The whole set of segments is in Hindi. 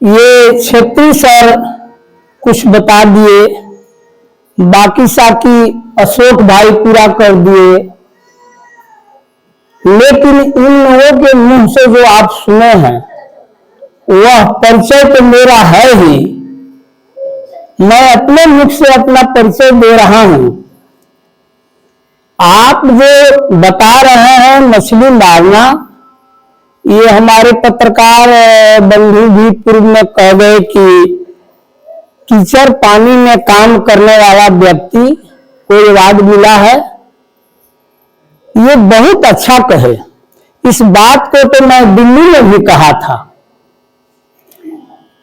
ये छेत्री सर कुछ बता दिए, बाकी साकी अशोक भाई पूरा कर दिए, लेकिन इन लोगों के मुंह से जो आप सुने हैं वह परिचय तो मेरा है ही। मैं अपने मुख से अपना परिचय दे रहा हूं। आप जो बता रहे हैं मछली मारना, ये हमारे पत्रकार बंधु भी पूर्व में कह गए कि कीचड़ पानी में काम करने वाला व्यक्ति को अवार्ड मिला है। ये बहुत अच्छा कहे। इस बात को तो मैं दिल्ली में भी कहा था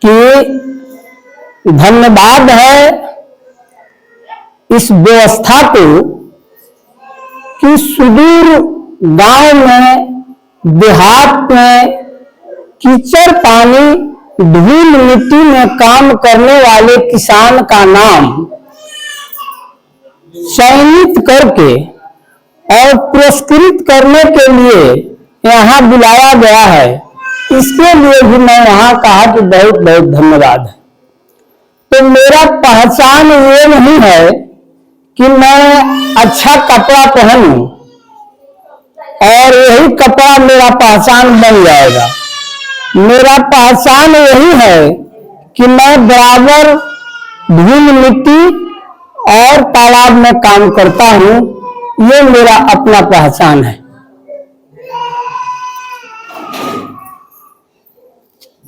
कि धन्यवाद है इस व्यवस्था को कि सुदूर गांव में, देहात में कीचड़ पानी, धूल मिट्टी में काम करने वाले किसान का नाम चयनित करके और पुरस्कृत करने के लिए यहाँ बुलाया गया है। इसके लिए भी मैं यहाँ कहा कि बहुत बहुत धन्यवाद है। तो मेरा पहचान ये नहीं है कि मैं अच्छा कपड़ा पहनूं और यही कपड़ा मेरा पहचान बन जाएगा। मेरा पहचान यही है कि मैं बराबर धूल मिट्टी और तालाब में काम करता हूं। ये मेरा अपना पहचान है।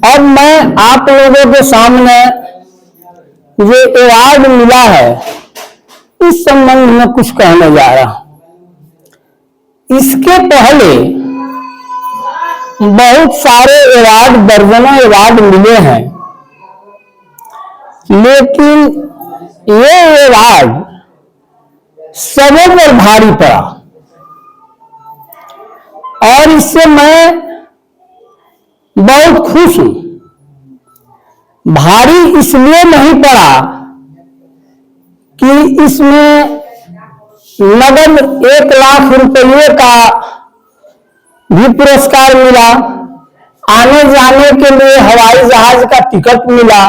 अब मैं आप लोगों के सामने जो अवार्ड मिला है इस संबंध में कुछ कहने जा रहा हूं। इसके पहले बहुत सारे अवार्ड, दर्जनों अवार्ड मिले हैं, लेकिन ये अवार्ड सबों पर भारी पड़ा और इससे मैं बहुत खुश हूं। भारी इसलिए नहीं पड़ा कि इसमें नगद 1 लाख रुपये का भी पुरस्कार मिला, आने जाने के लिए हवाई जहाज का टिकट मिला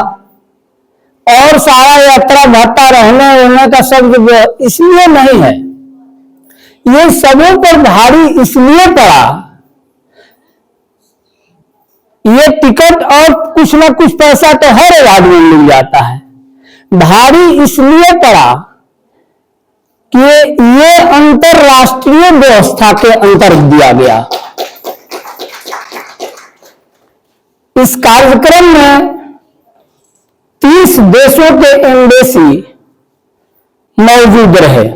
और सारा यात्रा भत्ता, रहने रहने का सब, इसलिए नहीं है। ये सबों पर भारी इसलिए पड़ा, ये टिकट और कुछ ना कुछ पैसा तो हर अवार्ड में मिल जाता है। भारी इसलिए पड़ा कि ये अंतरराष्ट्रीय व्यवस्था के अंतर्गत दिया गया। इस कार्यक्रम में 30 देशों के एम्बेसी मौजूद रहे।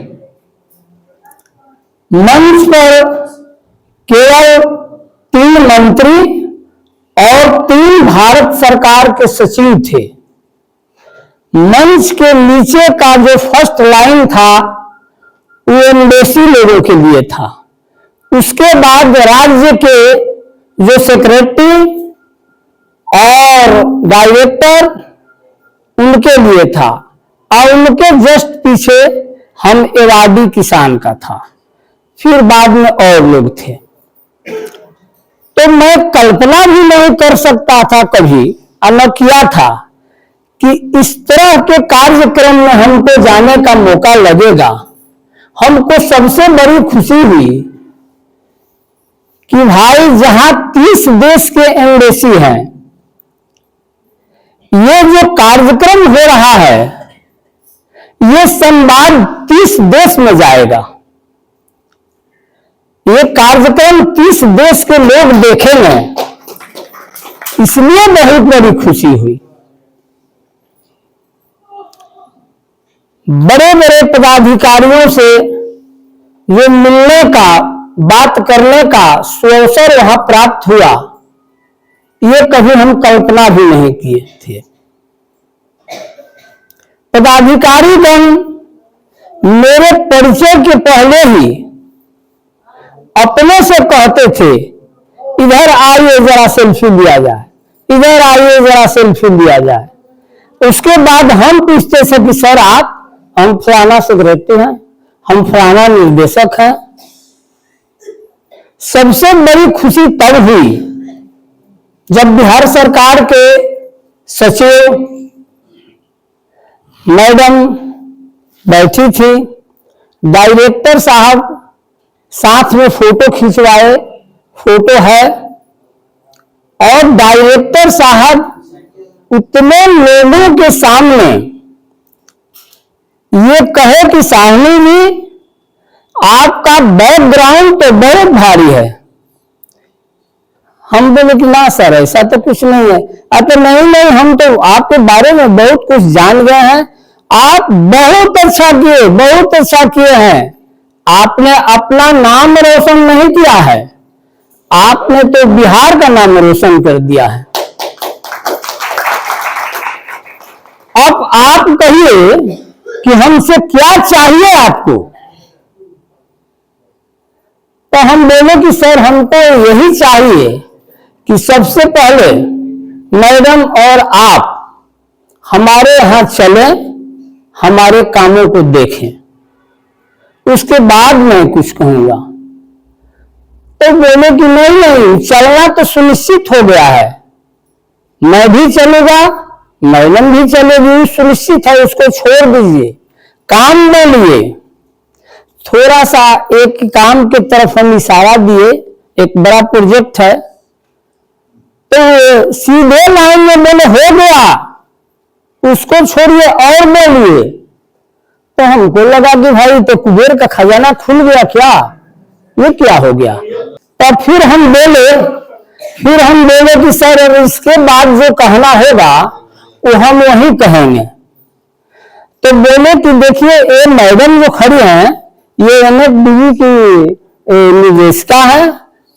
मंच पर केवल 3 मंत्री और 3 भारत सरकार के सचिव थे। मंच के नीचे का जो फर्स्ट लाइन था वो एम्बेसी लोगों के लिए था। उसके बाद राज्य के जो सेक्रेटरी और डायरेक्टर उनके लिए था और उनके जस्ट पीछे हम अवार्डी किसान का था। फिर बाद में और लोग थे। तो मैं कल्पना भी नहीं कर सकता था कभी, और किया था कि इस तरह के कार्यक्रम में हमको जाने का मौका लगेगा। हमको सबसे बड़ी खुशी हुई कि भाई जहां 30 देश के एम्बेसी हैं, ये जो कार्यक्रम हो रहा है ये संवाद 30 देश में जाएगा। ये कार्यक्रम 30 देश के लोग देखेंगे, इसलिए बहुत बड़ी खुशी हुई। बड़े बड़े पदाधिकारियों से ये मिलने का, बात करने का अवसर वहां प्राप्त हुआ, ये कभी हम कल्पना भी नहीं किए थे। पदाधिकारीगण मेरे परिचय के पहले ही अपने से कहते थे, इधर आइए जरा सेल्फी लिया जाए, इधर आइए जरा सेल्फी लिया जाए। उसके बाद हम पूछते थे कि सर आप, हम फलाना सेक्रेटरी हैं, हम फलाना निर्देशक हैं। सबसे बड़ी खुशी तब हुई जब बिहार सरकार के सचिव मैडम बैठी थी, डायरेक्टर साहब साथ में फोटो खिंचवाए, फोटो है, और डायरेक्टर साहब उतने लोगों के सामने ये कहे कि साहनी जी आपका बैकग्राउंड तो बहुत भारी है। हम बोले कि ना सर ऐसा तो कुछ नहीं है। अरे नहीं, हम तो आपके बारे में बहुत कुछ जान गए हैं, आप बहुत अच्छा किए, बहुत अच्छा किए हैं। आपने अपना नाम रोशन नहीं किया है, आपने तो बिहार का नाम रोशन कर दिया है। अब आप कहिए कि हमसे क्या चाहिए आपको। तो हम बोले कि सर हमको यही चाहिए कि सबसे पहले मैडम और आप हमारे यहां चलें, हमारे कामों को देखें, उसके बाद मैं कुछ कहूंगा। तो बोले कि नहीं, चलना तो सुनिश्चित हो गया है, मैं भी चलूंगा, मैडम भी चलेगी, सुनिश्चित है, उसको छोड़ दीजिए, काम बोलिए। थोड़ा सा एक काम की तरफ हम इशारा दिए, एक बड़ा प्रोजेक्ट है, तो सीधे लाइन में बोले हो गया, उसको छोड़िए और बोलिए। तो हमको लगा कि भाई तो कुबेर का खजाना खुल गया क्या, ये क्या हो गया। और फिर हम बोले कि सर इसके बाद जो कहना होगा वो हम वही कहेंगे। तो बोले कि देखिए ये मैडम जो खड़ी हैं ये NFDB की निदेशिका है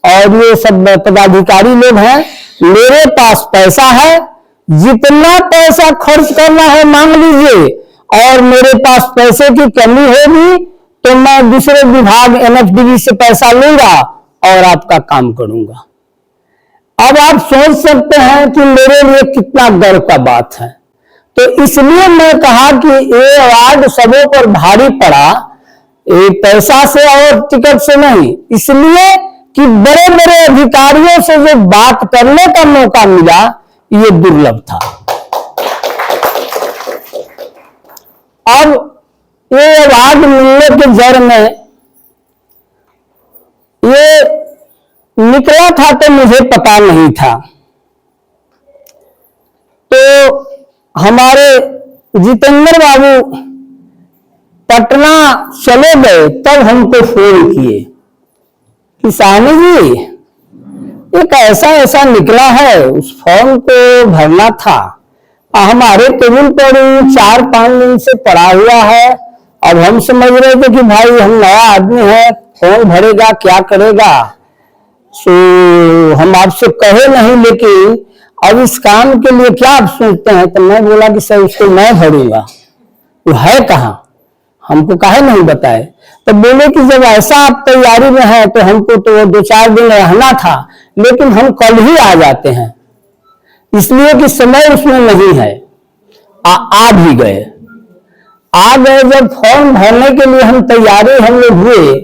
और ये सब पदाधिकारी लोग हैं, मेरे पास पैसा है, जितना पैसा खर्च करना है मांग लीजिए, और मेरे पास पैसे की कमी होगी तो मैं दूसरे विभाग NFDB से पैसा लूंगा और आपका काम करूंगा। अब आप सोच सकते हैं कि मेरे लिए कितना गर्व का बात है। तो इसलिए मैं कहा कि ये अवार्ड सबों पर भारी पड़ा, ये पैसा से और टिकट से नहीं, इसलिए कि बड़े बड़े अधिकारियों से जो बात करने का मौका मिला ये दुर्लभ था। अब ये अवार्ड मिलने के जड़ में ये निकला था तो मुझे पता नहीं था। तो हमारे जितेंद्र बाबू पटना चले गए, तब हमको फोन किए कि साहनी जी एक ऐसा निकला है, उस फॉर्म को भरना था, हमारे टेबल पर 4-5 दिन से पड़ा हुआ है। अब हम समझ रहे थे कि भाई हम नया आदमी है, फॉर्म भरेगा क्या करेगा, सो हम आपसे कहे नहीं, लेकिन अब इस काम के लिए क्या आप सोचते हैं। तो मैं बोला कि सर उसको मैं भरूंगा, वो है कहाँ, हमको काहे नहीं बताए। तो बोले कि जब ऐसा आप तैयारी में है तो हमको तो 2-4 दिन रहना था, लेकिन हम कल ही आ जाते हैं, इसलिए कि समय उसमें नहीं है। आ भी गए। जब फॉर्म भरने के लिए हम तैयारी हम लोग हुए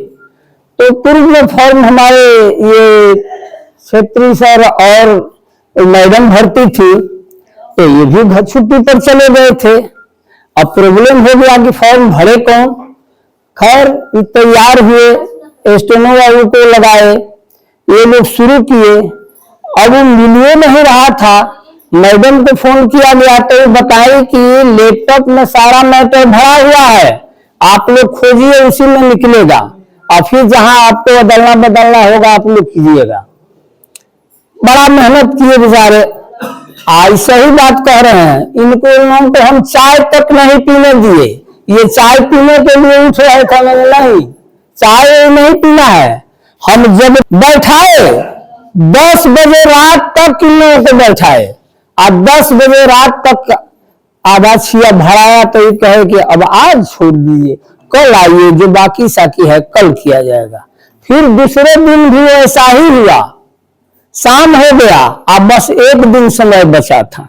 तो पूर्व में फॉर्म हमारे ये क्षेत्रीय सर और मैडम भरती थी, तो ये भी घर छुट्टी पर चले गए थे। अब प्रॉब्लम हो गया कि फॉर्म भरे कौन। खैर तैयार हुए, स्टेनो बाबू को लगाए, ये लोग शुरू किए। अब वो मिलिए नहीं रहा था, मैडम को फोन किया गया तो वो बताई कि लैपटॉप में सारा मैटर भरा हुआ है, आप लोग खोजिए, उसी में निकलेगा, और फिर जहां आपको बदलना होगा आप लोग कीजिएगा। बड़ा मेहनत किए बेचारे। आज सही बात कह रहे हैं, इनको तो हम चाय तक नहीं पीने दिए। ये चाय पीने के लिए उठ रहे थे, नहीं चाय नहीं पीना है। हम जब बैठाए 10 बजे रात तक इन लोगों को बैठाए, और 10 बजे रात तक आधा छिया भराया तो ये कहे कि अब आज छोड़ दीजिए, कल आइए, जो बाकी साकी है कल किया जाएगा। फिर दूसरे दिन भी ऐसा ही हुआ, शाम हो गया, अब बस 1 दिन समय बचा था।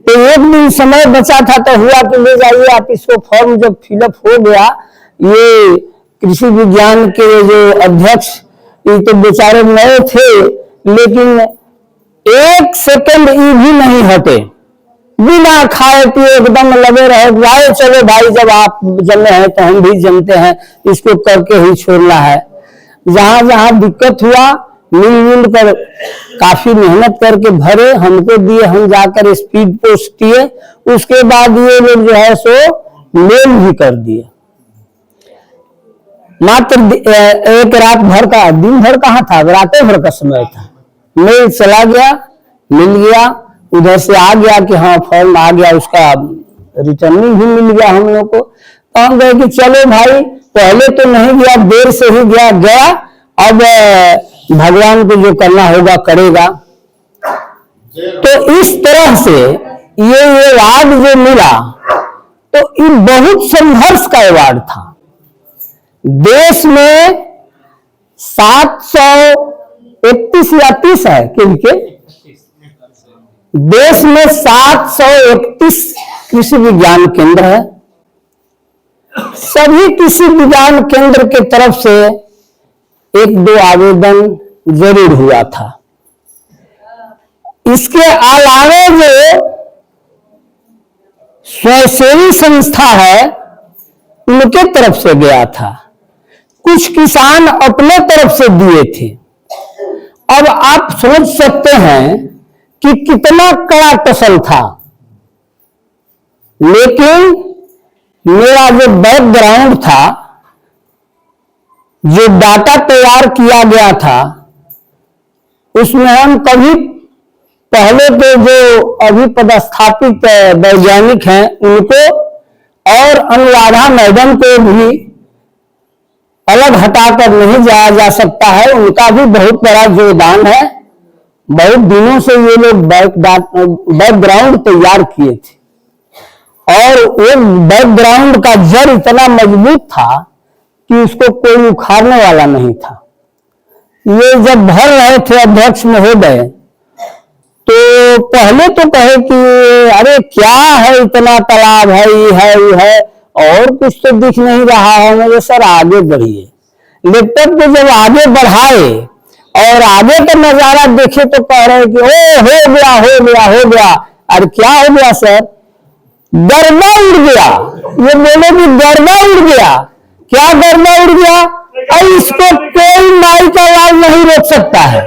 तो 1 दिन समय बचा था तो हुआ कि ले जाइए आप इसको। फॉर्म जब फिलअप हो गया, ये कृषि विज्ञान के जो अध्यक्ष, ये तो बेचारे नए थे, लेकिन एक सेकंड भी नहीं हटे, बिना खाए पिए एकदम लगे रहे, भाई चलो भाई जब आप जमे हैं तो हम भी जमते हैं, इसको करके ही छोड़ना है। जहां जहां दिक्कत हुआ मिलजुल कर काफी मेहनत करके भरे, हमको दिए, हम जाकर स्पीड पोस्ट किए, उसके बाद ये लोग जो है सो मेल भी कर दिए। मात्र एक रात भर का, दिन भर कहाँ था, रातें भर का समय था, मेल चला गया, मिल गया, उधर से आ गया कि हाँ फॉर्म आ गया, उसका रिटर्निंग भी मिल गया हम लोग को। तो हम कहे कि चलो भाई, पहले तो नहीं गया, देर से ही गया, अब भगवान को जो करना होगा करेगा। तो इस तरह से ये अवार्ड जो मिला, तो ये बहुत संघर्ष का अवार्ड था। देश में 731 या 30 है क्योंकि देश में 731 कृषि विज्ञान केंद्र है। सभी कृषि विज्ञान केंद्र के तरफ से 1-2 आवेदन जरूर हुआ था। इसके अलावा जो स्वयंसेवी संस्था है उनके तरफ से गया था, कुछ किसान अपने तरफ से दिए थे। अब आप सोच सकते हैं कि कितना कड़ा टसल था, लेकिन मेरा जो बैकग्राउंड था, जो डाटा तैयार किया गया था, उसमें हम कभी पहले के जो अभी पदस्थापित वैज्ञानिक हैं उनको और अनुराधा मैडम को भी अलग हटाकर नहीं जाया जा सकता है, उनका भी बहुत बड़ा योगदान है। बहुत दिनों से ये लोग बैकग्राउंड तैयार किए थे और वो बैकग्राउंड का जड़ इतना मजबूत था कि उसको कोई उखाड़ने वाला नहीं था। ये जब भर रहे थे अध्यक्ष महोदय, तो पहले तो कहे कि अरे क्या है, इतना तालाब है, ये है, वो है, और कुछ तो दिख नहीं रहा है। मेरे सर आगे बढ़िए। लेकिन तो जब आगे बढ़ाए और आगे का नजारा देखे तो कह रहे कि ओ हो गया, हो गया, हो गया। अरे क्या हो गया सर? गर्दा उड़ गया। ये बोले कि गर्दा उड़ गया। क्या गर्दा उड़ गया? और इसको कोई माई का लाल नहीं रोक सकता है।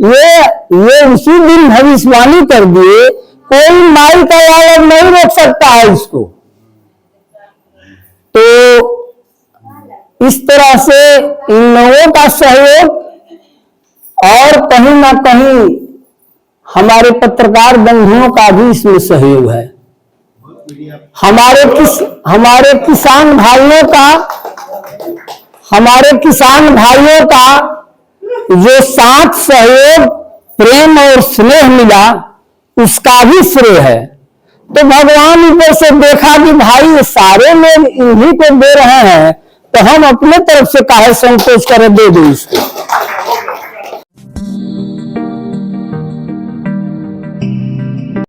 ये उसी दिन भविष्यवाणी कर दिए, कोई माई का लाल नहीं रोक सकता है इसको। तो इस तरह से इन लोगों का सहयोग और कहीं ना कहीं हमारे पत्रकार बंधुओं का भी इसमें सहयोग है। हमारे किसान भाइयों का जो साथ सहयोग, प्रेम और स्नेह मिला, उसका भी श्रेय है। तो भगवान ऊपर से देखा कि भाई ये सारे लोग इन्हीं को दे रहे हैं, तो हम अपने तरफ से काहे संकोच करें, दे दो इसको।